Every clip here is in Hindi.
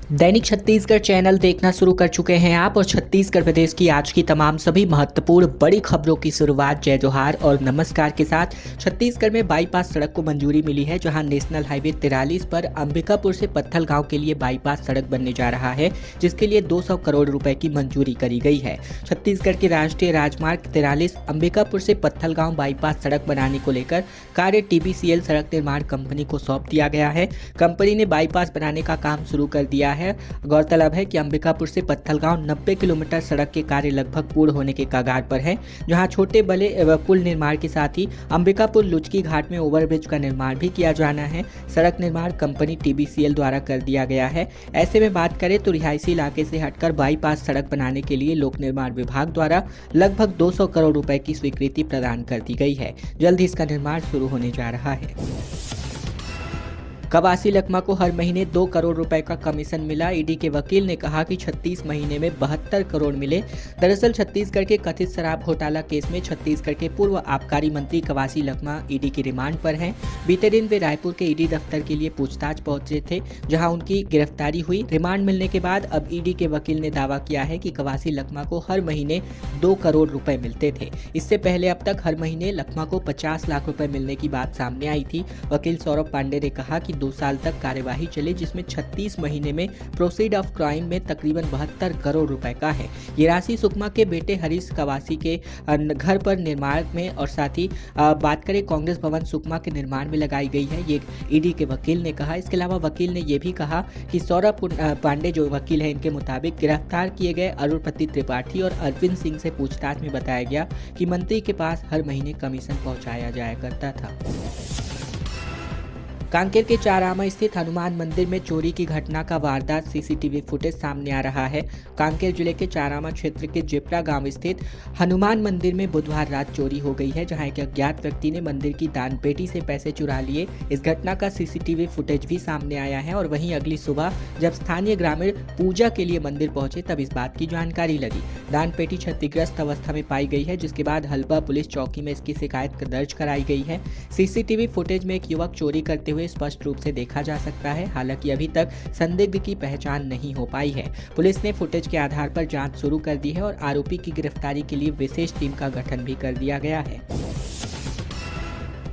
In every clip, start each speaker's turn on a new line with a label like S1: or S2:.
S1: दैनिक छत्तीसगढ़ चैनल देखना शुरू कर चुके हैं आप और छत्तीसगढ़ प्रदेश की आज की तमाम सभी महत्वपूर्ण बड़ी खबरों की शुरुआत जय जोहार और नमस्कार के साथ। छत्तीसगढ़ में बाईपास सड़क को मंजूरी मिली है, जहां नेशनल हाईवे 43 पर अंबिकापुर से पत्थल गांव के लिए बाईपास सड़क बनने जा रहा है, जिसके लिए 200 करोड़ रुपए की मंजूरी करी गई है। छत्तीसगढ़ के राष्ट्रीय राजमार्ग 43 अंबिकापुर से पत्थल गांव बाईपास सड़क बनाने को लेकर कार्य TBCL सड़क निर्माण कंपनी को सौंप दिया गया है। कंपनी ने बाईपास बनाने का काम शुरू कर दिया है। गौरतलब है कि अंबिकापुर से पत्थलगांव 90 किलोमीटर सड़क के कार्य लगभग पूर्ण होने के कगार पर है, जहां छोटे बड़े पुल निर्माण के साथ ही अंबिकापुर लुचकी घाट में ओवरब्रिज का निर्माण भी किया जाना है। सड़क निर्माण कंपनी TBCL द्वारा कर दिया गया है। ऐसे में बात करें तो रिहायशी इलाके से हटकर बाईपास सड़क बनाने के लिए लोक निर्माण विभाग द्वारा लगभग 200 करोड़ रुपए की स्वीकृति प्रदान कर दी गई है। जल्द ही इसका निर्माण शुरू होने जा रहा है। कवासी लखमा को हर महीने 2 करोड़ रुपए का कमीशन मिला। ईडी के वकील ने कहा कि 36 महीने में 72 करोड़ मिले। दरअसल छत्तीसगढ़ के कथित शराब घोटाला केस में छत्तीसगढ़ के पूर्व आबकारी मंत्री कवासी लखमा ईडी की रिमांड पर हैं। बीते दिन वे रायपुर के ईडी दफ्तर के लिए पूछताछ पहुंचे थे, जहां उनकी गिरफ्तारी हुई। रिमांड मिलने के बाद अब ईडी के वकील ने दावा किया है कि कवासी लखमा को हर महीने 2 करोड़ रुपए मिलते थे। इससे पहले अब तक हर महीने लखमा को 50 लाख रुपए मिलने की बात सामने आई थी। वकील सौरभ पांडे ने कहा कि 2 साल तक कार्यवाही चली, जिसमें 36 महीने में प्रोसीड ऑफ क्राइम में तकरीबन 72 करोड़ रुपए का है। ये राशि सुकमा के बेटे हरीश कवासी के घर पर निर्माण में और साथ ही बात करें कांग्रेस भवन सुकमा के निर्माण में लगाई गई है, ये ईडी के वकील ने कहा। इसके अलावा वकील ने यह भी कहा कि सौरभ पांडे जो वकील है, इनके मुताबिक गिरफ्तार किए गए अरुणपति त्रिपाठी और अरविंद सिंह से पूछताछ में बताया गया कि मंत्री के पास हर महीने कमीशन पहुंचाया जाया करता था। कांकेर के चारामा स्थित हनुमान मंदिर में चोरी की घटना का वारदात CCTV फुटेज सामने आ रहा है। कांकेर जिले के चारामा क्षेत्र के जिपरा गांव स्थित हनुमान मंदिर में बुधवार रात चोरी हो गई है, जहां एक अज्ञात व्यक्ति ने मंदिर की दान पेटी से पैसे चुरा लिए। इस घटना का CCTV फुटेज भी सामने आया है और वहीं अगली सुबह जब स्थानीय ग्रामीण पूजा के लिए मंदिर पहुंचे, तब इस बात की जानकारी लगी। दान पेटी क्षतिग्रस्त अवस्था में पाई गई है, जिसके बाद हलबा पुलिस चौकी में इसकी शिकायत दर्ज कराई गई है। CCTV फुटेज में एक युवक चोरी करते हुए स्पष्ट रूप से देखा जा सकता है। हालांकि अभी तक संदिग्ध की पहचान नहीं हो पाई है। पुलिस ने फुटेज के आधार पर जांच शुरू कर दी है और आरोपी की गिरफ्तारी के लिए विशेष टीम का गठन भी कर दिया गया है।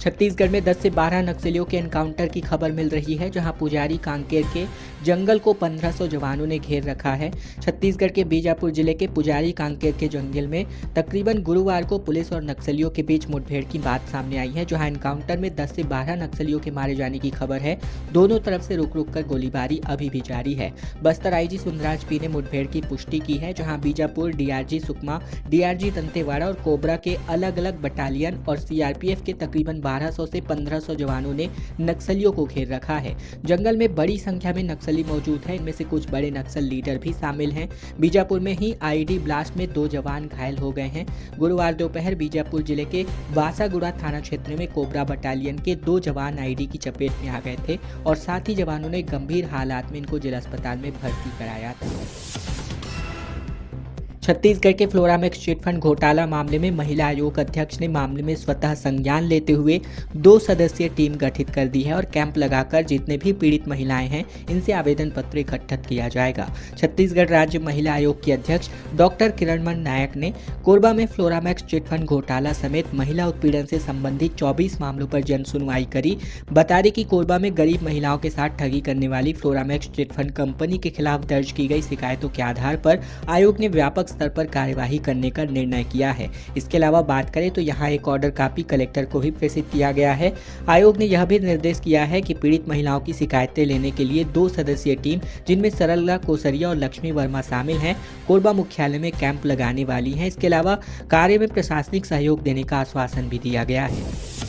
S1: छत्तीसगढ़ में 10 से 12 नक्सलियों के एनकाउंटर की खबर मिल रही है, जहां पुजारी कांकेर के जंगल को 1500 जवानों ने घेर रखा है। छत्तीसगढ़ के बीजापुर जिले के पुजारी कांकेर के जंगल में तकरीबन गुरुवार को पुलिस और नक्सलियों के बीच मुठभेड़ की बात सामने आई है, जहां एनकाउंटर में 10 से 12 नक्सलियों के मारे जाने की खबर है। दोनों तरफ से रुक रुक कर गोलीबारी अभी भी जारी है। बस्तर IG सुंदराज पी ने मुठभेड़ की पुष्टि की है, जहाँ बीजापुर DRG सुकमा, DRG दंतेवाड़ा और कोबरा के अलग अलग बटालियन और CRPF के तकरीबन 1200 से 1500 जवानों ने नक्सलियों को घेर रखा है। जंगल में बड़ी संख्या में नक्सली मौजूद हैं, इनमें से कुछ बड़े नक्सल लीडर भी शामिल हैं। बीजापुर में ही IED ब्लास्ट में 2 जवान घायल हो गए हैं। गुरुवार दोपहर बीजापुर जिले के वासागुड़ा थाना क्षेत्र में कोबरा बटालियन के 2 जवान IED की चपेट में आ गए थे और साथ ही जवानों ने गंभीर हालात में इनको जिला अस्पताल में भर्ती कराया था। छत्तीसगढ़ के फ्लोरामेक्स चिटफंड घोटाला मामले में महिला आयोग अध्यक्ष ने मामले में स्वतः संज्ञान लेते हुए 2 सदस्यीय टीम गठित कर दी है और कैंप लगाकर जितने भी पीड़ित महिलाएं हैं, इनसे आवेदन पत्र इकट्ठा किया जाएगा। छत्तीसगढ़ राज्य महिला आयोग की अध्यक्ष डॉक्टर किरणमन नायक ने कोरबा में फ्लोरामेक्स चिटफंड घोटाला समेत महिला उत्पीड़न से संबंधित 24 मामलों पर जन सुनवाई करी। बता दें कि कोरबा में गरीब महिलाओं के साथ ठगी करने वाली फ्लोरामेक्स चिटफंड कंपनी के खिलाफ दर्ज की गई शिकायतों के आधार पर आयोग ने व्यापक स्तर पर कार्यवाही करने का निर्णय किया है। इसके अलावा बात करें तो यहाँ एक ऑर्डर कॉपी कलेक्टर को भी प्रेषित किया गया है। आयोग ने यह भी निर्देश किया है कि पीड़ित महिलाओं की शिकायतें लेने के लिए 2 सदस्यीय टीम, जिनमें सरला कोसरिया और लक्ष्मी वर्मा शामिल हैं, कोरबा मुख्यालय में कैंप लगाने वाली हैं। इसके अलावा कार्य में प्रशासनिक सहयोग देने का आश्वासन भी दिया गया है।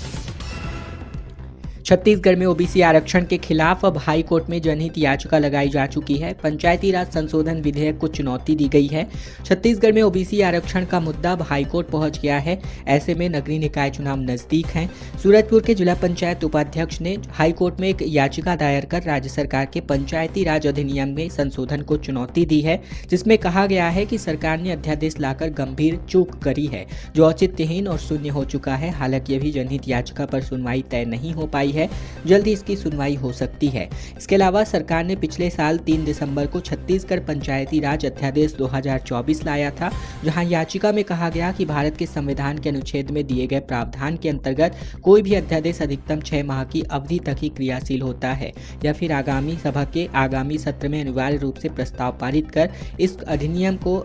S1: छत्तीसगढ़ में OBC आरक्षण के खिलाफ अब हाई कोर्ट में जनहित याचिका लगाई जा चुकी है। पंचायती राज संशोधन विधेयक को चुनौती दी गई है। छत्तीसगढ़ में OBC आरक्षण का मुद्दा अब हाई कोर्ट पहुंच गया है। ऐसे में नगरीय निकाय चुनाव नजदीक हैं। सूरजपुर के जिला पंचायत उपाध्यक्ष ने हाई कोर्ट में एक याचिका दायर कर राज्य सरकार के पंचायती राज अधिनियम में संशोधन को चुनौती दी है, जिसमें कहा गया है कि सरकार ने अध्यादेश लाकर गंभीर चूक करी है, जो औचित्यहीन और शून्य हो चुका है। हालांकि अभी जनहित याचिका पर सुनवाई तय नहीं हो पाई है। है, जल्द ही इसकी सुनवाई हो सकती है। इसके अलावा सरकार ने पिछले साल 3 दिसंबर को छत्तीसगढ़ पंचायती राज अध्यादेश 2024 लाया था, जहां याचिका में कहा गया कि भारत के संविधान के अनुच्छेद में दिए गए प्रावधान के अंतर्गत कोई भी अध्यादेश अधिकतम 6 माह की अवधि तक ही क्रियाशील होता है, या फिर आगामी सभा के आगामी सत्र में अनिवार्य रूप से प्रस्ताव पारित कर इस अधिनियम को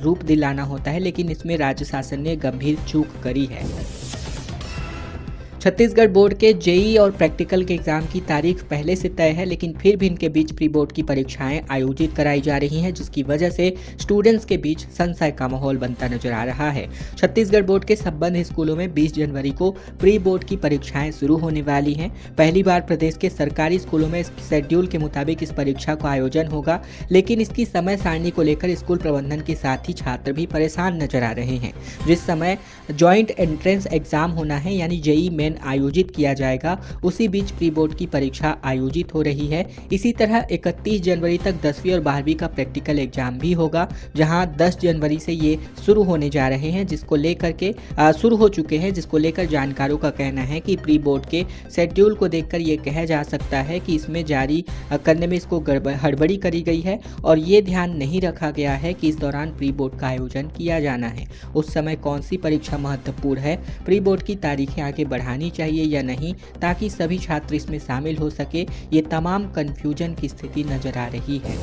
S1: रूप दिलाना होता है, लेकिन इसमें राज्य शासन ने गंभीर चूक करी है। छत्तीसगढ़ बोर्ड के जेईई और प्रैक्टिकल के एग्जाम की तारीख पहले से तय है, लेकिन फिर भी इनके बीच प्री बोर्ड की परीक्षाएं आयोजित कराई जा रही हैं, जिसकी वजह से स्टूडेंट्स के बीच संशय का माहौल बनता नजर आ रहा है। छत्तीसगढ़ बोर्ड के संबंध स्कूलों में 20 जनवरी को प्री बोर्ड की परीक्षाएं शुरू होने वाली हैं। पहली बार प्रदेश के सरकारी स्कूलों में शेड्यूल के मुताबिक इस परीक्षा का आयोजन होगा, लेकिन इसकी समय सारणी को लेकर स्कूल प्रबंधन के साथ ही छात्र भी परेशान नजर आ रहे हैं। जिस समय ज्वाइंट एंट्रेंस एग्जाम होना है, यानी जेईई मेन आयोजित किया जाएगा, उसी बीच प्री बोर्ड की परीक्षा आयोजित हो रही है। इसी तरह 31 जनवरी तक 10वीं और 12वीं का प्रैक्टिकल एग्जाम भी होगा, जहां 10 जनवरी से ये शुरू होने जा रहे हैं, जिसको लेकर के शुरू हो चुके हैं, जिसको लेकर जानकारों का कहना है कि प्री बोर्ड के शेड्यूल को देखकर ये कहा जा सकता है कि इसमें जारी करने में इसको हड़बड़ी करी गई है और ये ध्यान नहीं रखा गया है कि इस दौरान प्री बोर्ड का आयोजन किया जाना है। उस समय कौन सी परीक्षा महत्वपूर्ण है, प्री बोर्ड की तारीखें आगे बढ़ानी चाहिए या नहीं, ताकि सभी छात्र इसमें शामिल हो सके, ये तमाम कंफ्यूजन की स्थिति नजर आ रही है।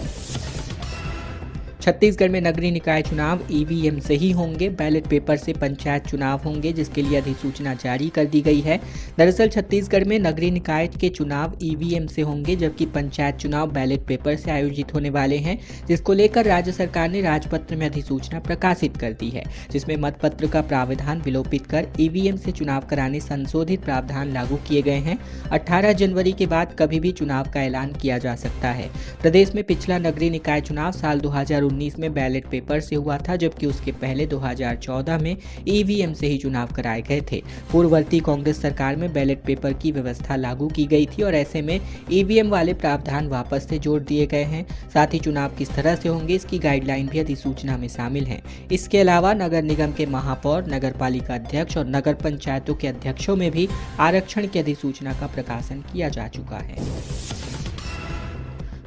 S1: छत्तीसगढ़ में नगरीय निकाय चुनाव ईवीएम से ही होंगे। बैलेट पेपर से पंचायत चुनाव होंगे, जिसके लिए अधिसूचना जारी कर दी गई है। दरअसल छत्तीसगढ़ में नगरीय निकाय के चुनाव ईवीएम से होंगे, जबकि पंचायत चुनाव बैलेट पेपर से आयोजित होने वाले हैं, जिसको लेकर राज्य सरकार ने राजपत्र में अधिसूचना प्रकाशित कर दी है, जिसमें मतपत्र का प्रावधान विलोपित कर ईवीएम से चुनाव कराने संशोधित प्रावधान लागू किए गए हैं। 18 जनवरी के बाद कभी भी चुनाव का ऐलान किया जा सकता है। प्रदेश में पिछला नगरीय निकाय चुनाव साल 2019 में बैलेट पेपर से हुआ था, जबकि उसके पहले 2014 में ईवीएम से ही चुनाव कराए गए थे। पूर्ववर्ती कांग्रेस सरकार में बैलेट पेपर की व्यवस्था लागू की गई थी और ऐसे में ईवीएम वाले प्रावधान वापस से जोड़ दिए गए हैं। साथ ही चुनाव किस तरह से होंगे, इसकी गाइडलाइन भी अधिसूचना में शामिल है। इसके अलावा नगर निगम के महापौर, नगर पालिका अध्यक्ष और नगर पंचायतों के अध्यक्षों में भी आरक्षण की अधिसूचना का प्रकाशन किया जा चुका है।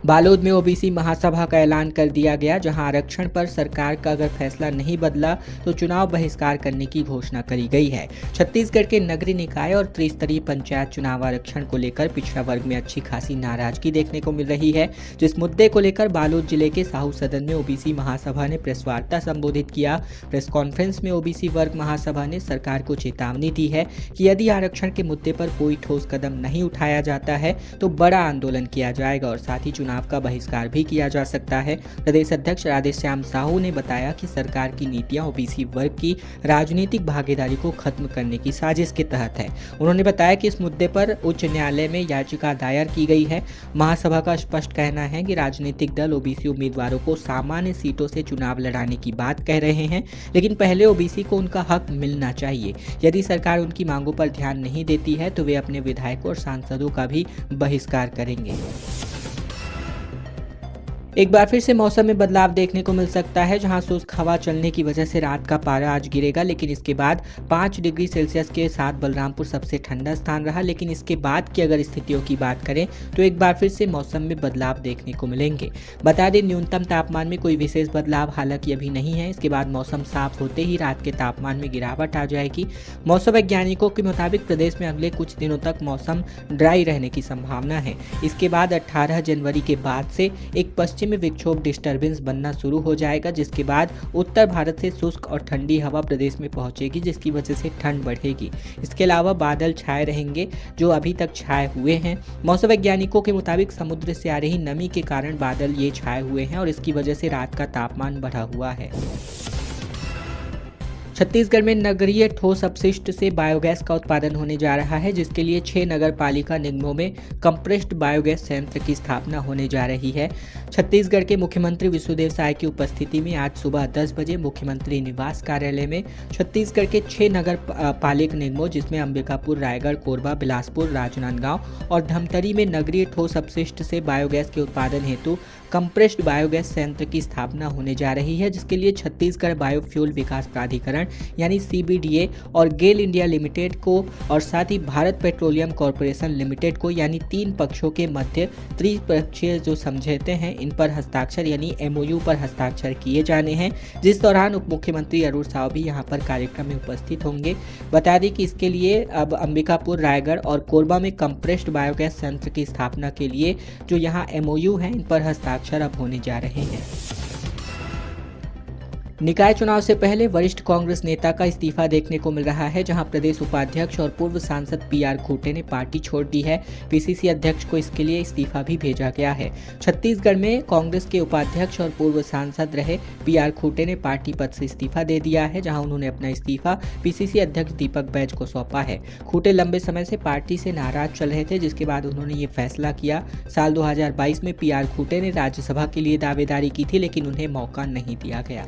S1: बालोद में ओबीसी महासभा का ऐलान कर दिया गया, जहां आरक्षण पर सरकार का अगर फैसला नहीं बदला तो चुनाव बहिष्कार करने की घोषणा करी गई है। छत्तीसगढ़ के नगरीय निकाय और त्रिस्तरीय पंचायत चुनाव आरक्षण को लेकर पिछड़ा वर्ग में अच्छी खासी नाराजगी देखने को मिल रही है, जिस मुद्दे को लेकर बालोद जिले के साहू सदन में ओबीसी महासभा ने प्रेस वार्ता संबोधित किया। प्रेस कॉन्फ्रेंस में ओबीसी वर्ग महासभा ने सरकार को चेतावनी दी है कि यदि आरक्षण के मुद्दे पर कोई ठोस कदम नहीं उठाया जाता है तो बड़ा आंदोलन किया जाएगा और साथ ही चुनाव का बहिष्कार भी किया जा सकता है। प्रदेश अध्यक्ष राधेश्याम साहू ने बताया कि सरकार की नीतियां ओबीसी वर्ग की राजनीतिक भागीदारी को खत्म करने की साजिश के तहत है। उन्होंने बताया कि इस मुद्दे पर उच्च न्यायालय में याचिका दायर की गई है। महासभा का स्पष्ट कहना है कि राजनीतिक दल ओबीसी उम्मीदवारों को सामान्य सीटों से चुनाव लड़ाने की बात कह रहे हैं, लेकिन पहले ओबीसी को उनका हक मिलना चाहिए। यदि सरकार उनकी मांगों पर ध्यान नहीं देती है तो वे अपने विधायकों और सांसदों का भी बहिष्कार करेंगे। एक बार फिर से मौसम में बदलाव देखने को मिल सकता है, जहां शुष्क हवा चलने की वजह से रात का पारा आज गिरेगा, लेकिन इसके बाद 5 डिग्री सेल्सियस के साथ बलरामपुर सबसे ठंडा स्थान रहा। लेकिन इसके बाद की अगर स्थितियों की बात करें तो एक बार फिर से मौसम में बदलाव देखने को मिलेंगे। बता दें, न्यूनतम तापमान में कोई विशेष बदलाव हालांकि अभी नहीं है। इसके बाद मौसम साफ होते ही रात के तापमान में गिरावट आ जाएगी। मौसम वैज्ञानिकों के मुताबिक प्रदेश में अगले कुछ दिनों तक मौसम ड्राई रहने की संभावना है। इसके बाद 18 जनवरी के बाद से एक पश्चिमी विक्षोभ डिस्टर्बेंस बनना शुरू हो जाएगा, जिसके बाद उत्तर भारत से शुष्क और ठंडी हवा प्रदेश में पहुंचेगी, जिसकी वजह से ठंड बढ़ेगी। इसके अलावा बादल छाए रहेंगे जो अभी तक छाए हुए हैं। मौसम वैज्ञानिकों के मुताबिक समुद्र से आ रही नमी के कारण बादल ये छाए हुए हैं और इसकी वजह से रात का तापमान बढ़ा हुआ है। छत्तीसगढ़ में नगरीय ठोस अपशिष्ट से बायोगैस का उत्पादन होने जा रहा है, जिसके लिए 6 नगर पालिका निगमों में कंप्रेस्ड बायोगैस संयंत्र की स्थापना होने जा रही है। छत्तीसगढ़ के मुख्यमंत्री विष्णुदेव साय की उपस्थिति में आज सुबह 10 बजे मुख्यमंत्री निवास कार्यालय में छत्तीसगढ़ के 6 नगर पालिक निगमों, जिसमें अंबिकापुर, रायगढ़, कोरबा, बिलासपुर, राजनांदगांव और धमतरी में नगरीय ठोस अपशिष्ट से बायोगैस के उत्पादन हेतु कंप्रेस्ड बायोगैस संयंत्र की स्थापना होने जा रही है, जिसके लिए छत्तीसगढ़ बायोफ्यूल विकास प्राधिकरण यानी CBDA और गेल इंडिया लिमिटेड को और साथ ही भारत पेट्रोलियम कॉर्पोरेशन लिमिटेड को यानी 3 पक्षों के मध्य त्रिपक्षीय जो समझौते हैं इन पर हस्ताक्षर यानी MOU पर हस्ताक्षर किए जाने हैं, जिस दौरान उप मुख्यमंत्री अरूण साव भी यहां पर कार्यक्रम में उपस्थित होंगे। बता दें कि इसके लिए अब अंबिकापुर, रायगढ़ और कोरबा में कंप्रेस्ड बायोगैस संयंत्र की स्थापना के लिए जो यहाँ MOU हैं इन पर हस्ताक्षर अब होने जा रहे हैं। निकाय चुनाव से पहले वरिष्ठ कांग्रेस नेता का इस्तीफा देखने को मिल रहा है, जहां प्रदेश उपाध्यक्ष और पूर्व सांसद PR खूंटे ने पार्टी छोड़ दी है। PCC अध्यक्ष को इसके लिए इस्तीफा भी भेजा गया है। छत्तीसगढ़ में कांग्रेस के उपाध्यक्ष और पूर्व सांसद रहे PR खूंटे ने पार्टी पद से इस्तीफा दे दिया है, जहां उन्होंने अपना इस्तीफा PCC अध्यक्ष दीपक बैज को सौंपा है। खूंटे लंबे समय से पार्टी से नाराज चल रहे थे, जिसके बाद उन्होंने ये फैसला किया। साल 2022 में PR खूंटे ने राज्यसभा के लिए दावेदारी की थी, लेकिन उन्हें मौका नहीं दिया गया।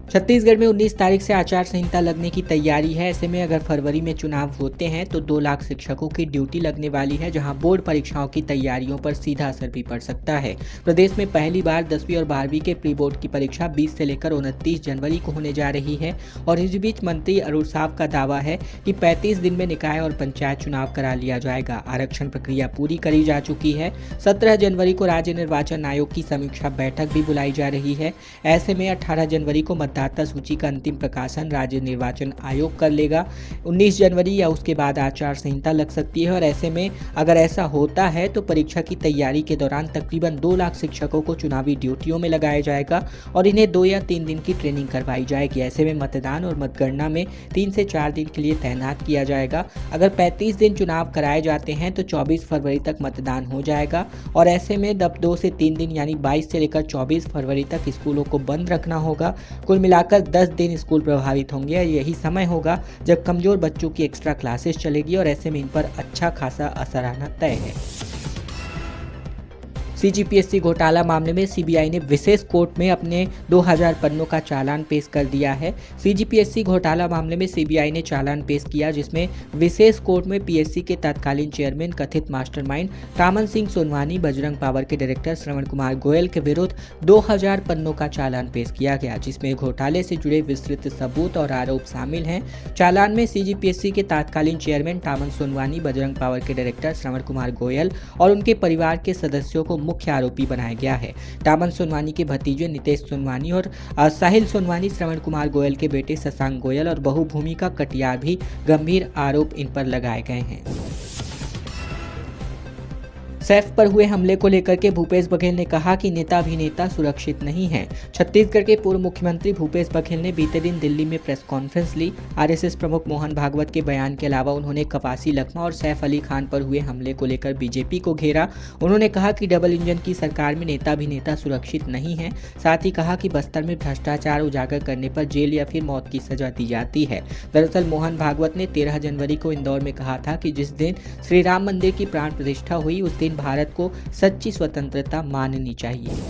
S1: छत्तीसगढ़ में 19 तारीख से आचार संहिता लगने की तैयारी है। ऐसे में अगर फरवरी में चुनाव होते हैं तो 2 लाख शिक्षकों की ड्यूटी लगने वाली है, जहां बोर्ड परीक्षाओं की तैयारियों पर सीधा असर भी पड़ सकता है। प्रदेश में पहली बार 10वीं और 12वीं के प्री बोर्ड की परीक्षा 20 से लेकर 29 जनवरी को होने जा रही है और इस बीच मंत्री अरूण साव का दावा है कि 35 दिन में निकाय और पंचायत चुनाव करा लिया जाएगा। आरक्षण प्रक्रिया पूरी करी जा चुकी है। 17 जनवरी को राज्य निर्वाचन आयोग की समीक्षा बैठक भी बुलाई जा रही है। ऐसे में 18 जनवरी को मतदाता सूची का अंतिम प्रकाशन राज्य निर्वाचन आयोग कर लेगा। 19 जनवरी या उसके बाद आचार संहिता लग सकती है और ऐसे में अगर ऐसा होता है तो परीक्षा की तैयारी के दौरान तकरीबन 2 लाख शिक्षकों को चुनावी ड्यूटियों में लगाया जाएगा और इन्हें 2 या 3 दिन की ट्रेनिंग करवाई जाएगी। ऐसे में मतदान और मतगणना में 3 से 4 दिन के लिए तैनात किया जाएगा। अगर 35 दिन चुनाव कराए जाते हैं तो 24 फरवरी तक मतदान हो जाएगा और ऐसे में 2 से 3 दिन यानी 22 से लेकर 24 फरवरी तक स्कूलों को बंद रखना होगा। कुल मिलाकर 10 दिन स्कूल प्रभावित होंगे। यही समय होगा जब कमजोर बच्चों की एक्स्ट्रा क्लासेस चलेगी और ऐसे में इन पर अच्छा खासा असर आना तय है। CGPSC घोटाला मामले में CBI ने विशेष कोर्ट में अपने 2000 पन्नों का चालान पेश कर दिया है। CGPSC घोटाला मामले में CBI ने चालान पेश किया, जिसमें विशेष कोर्ट में PSC के तत्कालीन चेयरमैन कथित मास्टरमाइंड टामन सिंह सोनवानी, बजरंग पावर के डायरेक्टर श्रवण कुमार गोयल के विरुद्ध 2000 पन्नों का चालान पेश किया गया, जिसमें घोटाले से जुड़े विस्तृत सबूत और आरोप शामिल हैं। चालान में CGPSC के तत्कालीन चेयरमैन टामन सोनवानी, बजरंग पावर के डायरेक्टर श्रवण कुमार गोयल और उनके परिवार के सदस्यों को मुख्य आरोपी बनाया गया है। टामन सोनवानी के भतीजे नितेश सोनवानी और साहिल सोनवानी, श्रवण कुमार गोयल के बेटे शशांक गोयल और बहू भूमिका कटियार भी गंभीर आरोप इन पर लगाए गए हैं। सैफ पर हुए हमले को लेकर के भूपेश बघेल ने कहा कि नेता अभिनेता सुरक्षित नहीं है। छत्तीसगढ़ के पूर्व मुख्यमंत्री भूपेश बघेल ने बीते दिन दिल्ली में प्रेस कॉन्फ्रेंस ली। RSS प्रमुख मोहन भागवत के बयान के अलावा उन्होंने कवासी लखमा और सैफ अली खान पर हुए हमले को लेकर बीजेपी को घेरा। उन्होंने कहा कि डबल इंजन की सरकार में नेता अभिनेता सुरक्षित नहीं है। साथ ही कहा कि बस्तर में भ्रष्टाचार उजागर करने पर जेल या फिर मौत की सजा दी जाती है। दरअसल मोहन भागवत ने 13 जनवरी को इंदौर में कहा था कि जिस दिन श्री राम मंदिर की प्राण प्रतिष्ठा हुई उस दिन भारत को सच्ची स्वतंत्रता माननी चाहिए।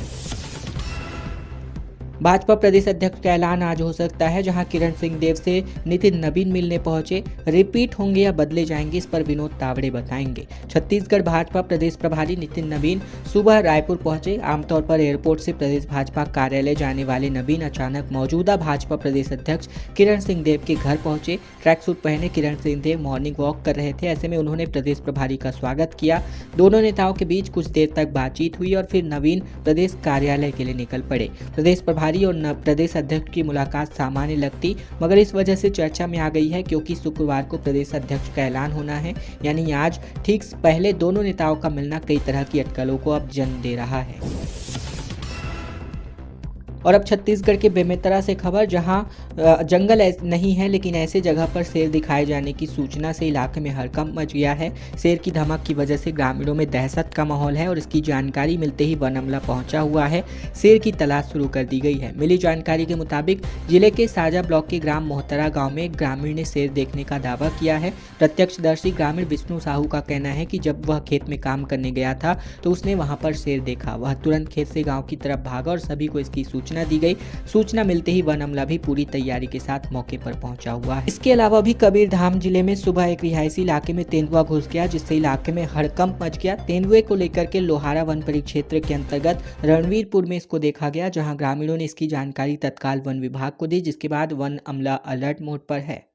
S1: भाजपा प्रदेश अध्यक्ष का ऐलान आज हो सकता है, जहां किरण सिंहदेव से नितिन नवीन मिलने पहुंचे। रिपीट होंगे या बदले जाएंगे, इस पर विनोद तावड़े बताएंगे। छत्तीसगढ़ भाजपा प्रदेश प्रभारी नितिन नवीन सुबह रायपुर पहुंचे। आमतौर पर एयरपोर्ट से प्रदेश भाजपा कार्यालय जाने वाले नवीन अचानक मौजूदा भाजपा प्रदेश अध्यक्ष किरण सिंहदेव के घर पहुंचे। ट्रैक सूट पहने किरण सिंहदेव मॉर्निंग वॉक कर रहे थे। ऐसे में उन्होंने प्रदेश प्रभारी का स्वागत किया। दोनों नेताओं के बीच कुछ देर तक बातचीत हुई और फिर नवीन प्रदेश कार्यालय के लिए निकल पड़े। प्रदेश प्रभारी और प्रदेश अध्यक्ष की मुलाकात सामान्य लगती, मगर इस वजह से चर्चा में आ गई है क्योंकि शुक्रवार को प्रदेश अध्यक्ष का ऐलान होना है, यानी आज ठीक पहले दोनों नेताओं का मिलना कई तरह की अटकलों को अब जन्म दे रहा है। और अब छत्तीसगढ़ के बेमेतरा से खबर, जहां जंगल नहीं है लेकिन ऐसे जगह पर शेर दिखाए जाने की सूचना से इलाके में हड़कंप मच गया है। शेर की धमक की वजह से ग्रामीणों में दहशत का माहौल है और इसकी जानकारी मिलते ही वन अमला पहुंचा हुआ है। शेर की तलाश शुरू कर दी गई है। मिली जानकारी के मुताबिक जिले के साजा ब्लॉक के ग्राम मोहतरा गाँव में एक ग्रामीण ने शेर देखने का दावा किया है। प्रत्यक्षदर्शी ग्रामीण विष्णु साहू का कहना है कि जब वह खेत में काम करने गया था तो उसने वहां पर शेर देखा। वह तुरंत खेत से गाँव की तरफ भागा और सभी को इसकी सूचना सूचना दी गई। सूचना मिलते ही वन अमला भी पूरी तैयारी के साथ मौके पर पहुंचा हुआ है। इसके अलावा भी कबीरधाम जिले में सुबह एक रिहायशी इलाके में तेंदुआ घुस गया, जिससे इलाके में हड़कंप मच गया। तेंदुए को लेकर के लोहारा वन परिक्षेत्र के अंतर्गत रणवीरपुर में इसको देखा गया, जहां ग्रामीणों ने इसकी जानकारी तत्काल वन विभाग को दी, जिसके बाद वन अमला अलर्ट मोड पर है।